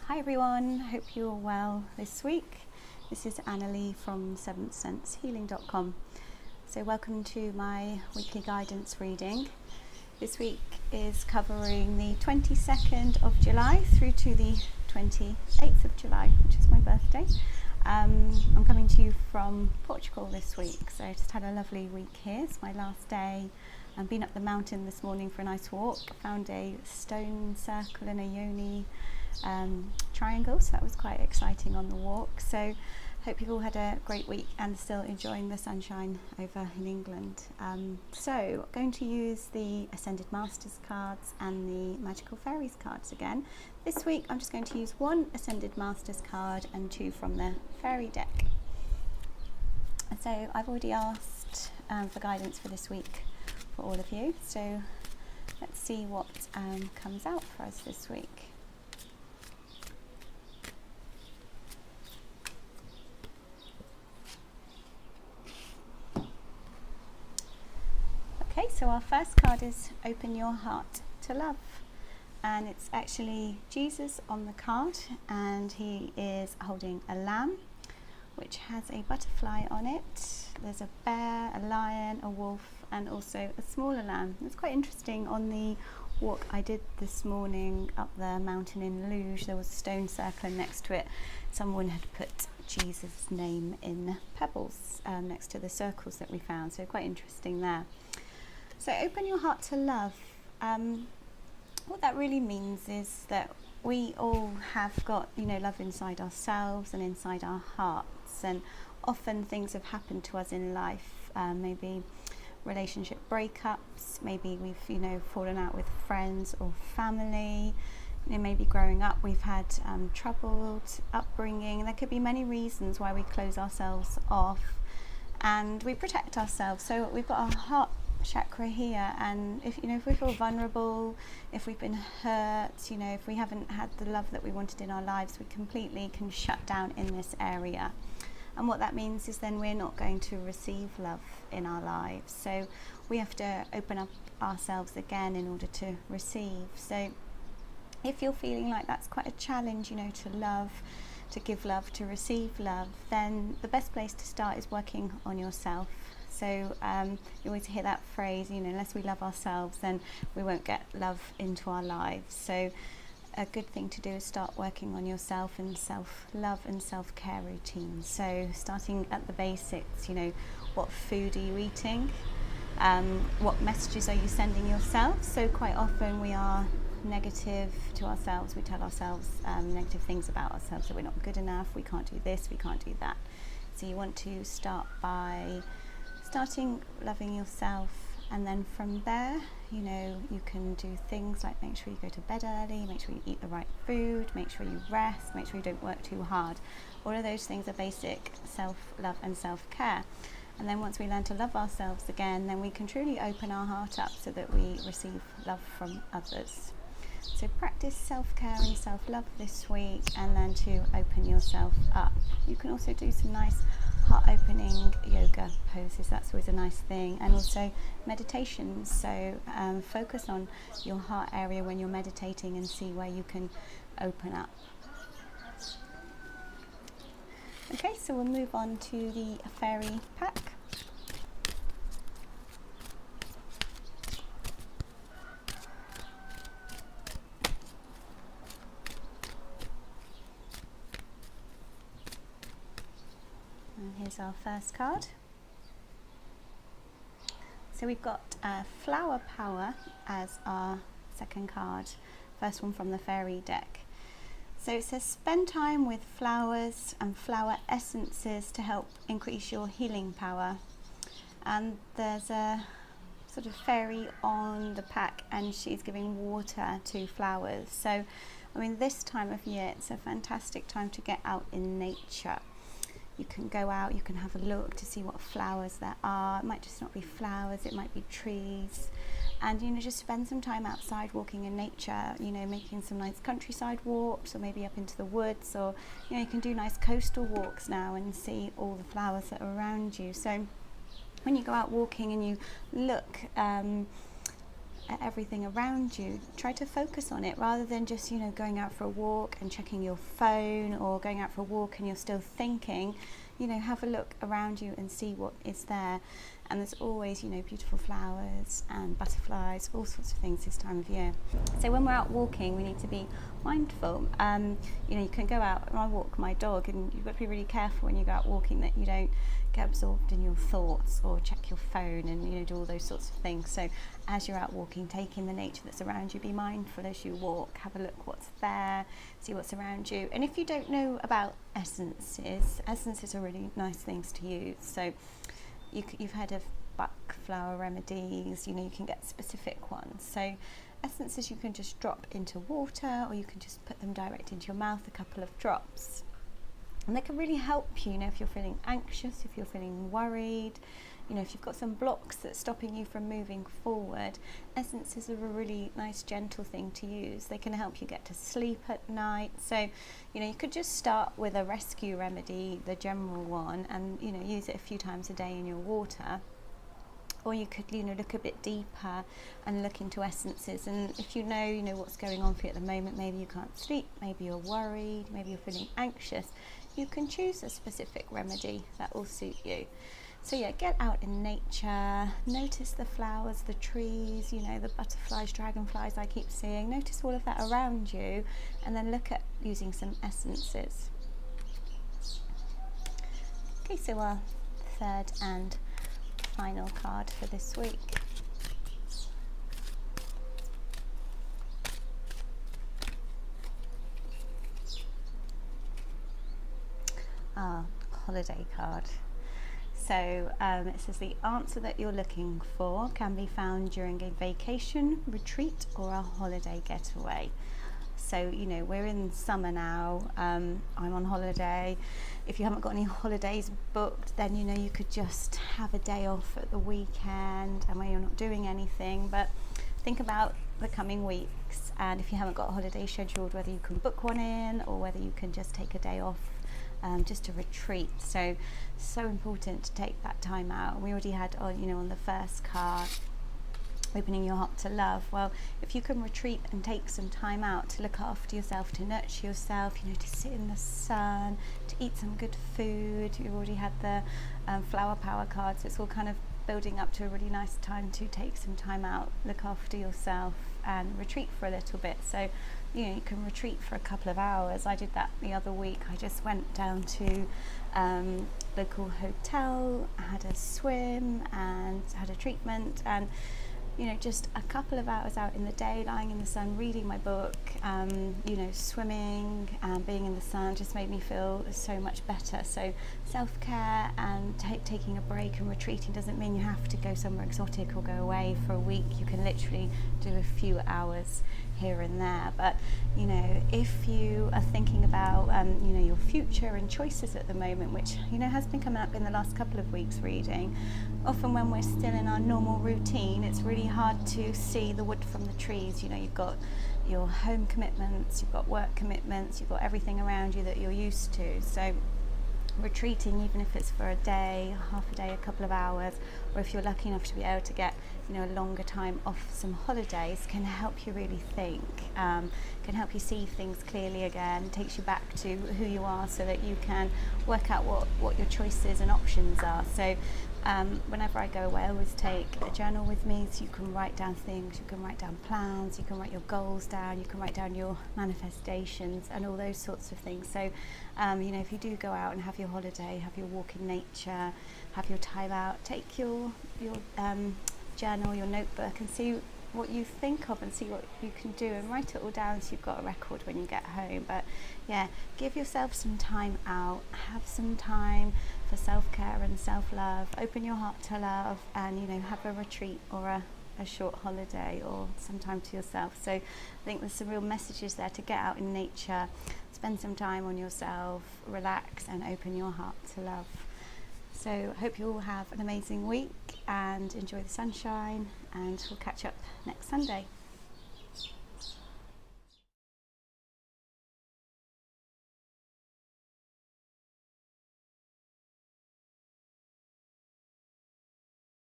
Hi everyone, hope you're well this week. This is Annalie from seventhsensehealing.com. So welcome to my weekly guidance reading. This week is covering the 22nd of July through to the 28th of July, which is my birthday. I'm coming to you from Portugal this week, so I just had a lovely week here. It's my last day. I've been up the mountain this morning for a nice walk, found a stone circle and a yoni triangle, so that was quite exciting on the walk. So hope you've all had a great week and still enjoying the sunshine over in England. So going to use the Ascended Masters cards and the Magical Fairies cards again. This week I'm just going to use one Ascended Masters card and two from the Fairy deck. So I've already asked for guidance for this week for all of you, so let's see what comes out for us this week. Okay, so our first card is Open Your Heart to Love, and it's actually Jesus on the card, and he is holding a lamb which has a butterfly on it. There's a bear, a lion, a wolf, and also a smaller lamb. It's quite interesting. On the walk I did this morning up the mountain in Luge, there was a stone circle, and next to it someone had put Jesus' name in pebbles next to the circles that we found, so quite interesting there. So open your heart to love. What that really means is that we all have got, love inside ourselves and inside our hearts, and often things have happened to us in life, maybe relationship breakups, maybe we've fallen out with friends or family, maybe growing up we've had troubled upbringing. There could be many reasons why we close ourselves off and we protect ourselves. So we've got our heart chakra here, and if we feel vulnerable, if we've been hurt, if we haven't had the love that we wanted in our lives, we completely can shut down in this area. And what that means is then we're not going to receive love in our lives. So we have to open up ourselves again in order to receive. So if you're feeling like that's quite a challenge, to love, to give love, to receive love, then the best place to start is working on yourself. So you always hear that phrase, unless we love ourselves, then we won't get love into our lives. So a good thing to do is start working on yourself and self-love and self-care routines. So starting at the basics, what food are you eating? What messages are you sending yourself? So quite often we are negative to ourselves. We tell ourselves negative things about ourselves, that we're not good enough, we can't do this, we can't do that. So you want to start by starting loving yourself, and then from there, you can do things like make sure you go to bed early, make sure you eat the right food, make sure you rest, make sure you don't work too hard. All of those things are basic self-love and self-care. And then once we learn to love ourselves again, then we can truly open our heart up so that we receive love from others. So practice self-care and self-love this week, and learn to open yourself up. You can also do some nice heart-opening yoga poses. That's always a nice thing. And also meditations. So focus on your heart area when you're meditating and see where you can open up. Okay, so we'll move on to the fairy pack. And here's our first card. So we've got Flower Power as our second card, first one from the fairy deck. So it says spend time with flowers and flower essences to help increase your healing power. And there's a sort of fairy on the pack, and she's giving water to flowers. So this time of year, it's a fantastic time to get out in nature. You can go out, you can have a look to see what flowers there are. It might just not be flowers, it might be trees. And just spend some time outside walking in nature, making some nice countryside walks, or maybe up into the woods, or you can do nice coastal walks now and see all the flowers that are around you. So when you go out walking and you look at everything around you. Try to focus on it rather than just, going out for a walk and checking your phone, or going out for a walk and you're still thinking. Have a look around you and see what is there. And there's always, beautiful flowers and butterflies, all sorts of things this time of year. So when we're out walking, we need to be mindful. You can go out, and I walk my dog, and you've got to be really careful when you go out walking that you don't get absorbed in your thoughts or check your phone and, do all those sorts of things. So as you're out walking, take in the nature that's around you, be mindful as you walk, have a look what's there, see what's around you. And if you don't know about essences are really nice things to use. So you've heard of Bach flower remedies, you can get specific ones. So essences you can just drop into water, or you can just put them direct into your mouth, a couple of drops. And they can really help you, if you're feeling anxious, if you're feeling worried, if you've got some blocks that's stopping you from moving forward. Essences are a really nice, gentle thing to use. They can help you get to sleep at night. So, you could just start with a rescue remedy, the general one, and, use it a few times a day in your water. Or you could, look a bit deeper and look into essences. And if you know what's going on for you at the moment, maybe you can't sleep, maybe you're worried, maybe you're feeling anxious, you can choose a specific remedy that will suit you. So yeah, get out in nature, notice the flowers, the trees, the butterflies, dragonflies I keep seeing. Notice all of that around you, and then look at using some essences. Okay, so our third and final card for this week. Holiday card. So it says the answer that you're looking for can be found during a vacation, retreat, or a holiday getaway. So, we're in summer now. I'm on holiday. If you haven't got any holidays booked, then, you could just have a day off at the weekend and where you're not doing anything. But think about the coming weeks. And if you haven't got a holiday scheduled, whether you can book one in or whether you can just take a day off, just to retreat. So important to take that time out. We already had on the first card, opening your heart to love. Well, if you can retreat and take some time out to look after yourself, to nurture yourself, to sit in the sun, to eat some good food. You've already had the flower power cards. It's all kind of building up to a really nice time to take some time out, look after yourself and retreat for a little bit. So you can retreat for a couple of hours. I did that the other week. I just went down to local hotel, had a swim and had a treatment, and just a couple of hours out in the day, lying in the sun, reading my book, swimming and being in the sun just made me feel so much better. So self-care and taking a break and retreating doesn't mean you have to go somewhere exotic or go away for a week. You can literally do a few hours here and there. But if you are thinking about your future and choices at the moment, which has been coming up in the last couple of weeks reading, often when we're still in our normal routine, it's really hard to see the wood from the trees. You've got your home commitments, you've got work commitments, you've got everything around you that you're used to. So retreating, even if it's for a day, half a day, a couple of hours, or if you're lucky enough to be able to get a longer time off some holidays, can help you really think, can help you see things clearly again, takes you back to who you are so that you can work out what your choices and options are. So whenever I go away, I always take a journal with me, so you can write down things, you can write down plans, you can write your goals down, you can write down your manifestations and all those sorts of things. So if you do go out and have your holiday, have your walk in nature, have your time out, take your journal, your notebook, and see what you think of and see what you can do, and write it all down so you've got a record when you get home. But yeah, give yourself some time out, have some time for self-care and self-love, open your heart to love, and have a retreat or a short holiday or some time to yourself. So I think there's some real messages there to get out in nature, spend some time on yourself, relax and open your heart to love. So I hope you all have an amazing week and enjoy the sunshine, and we'll catch up next Sunday.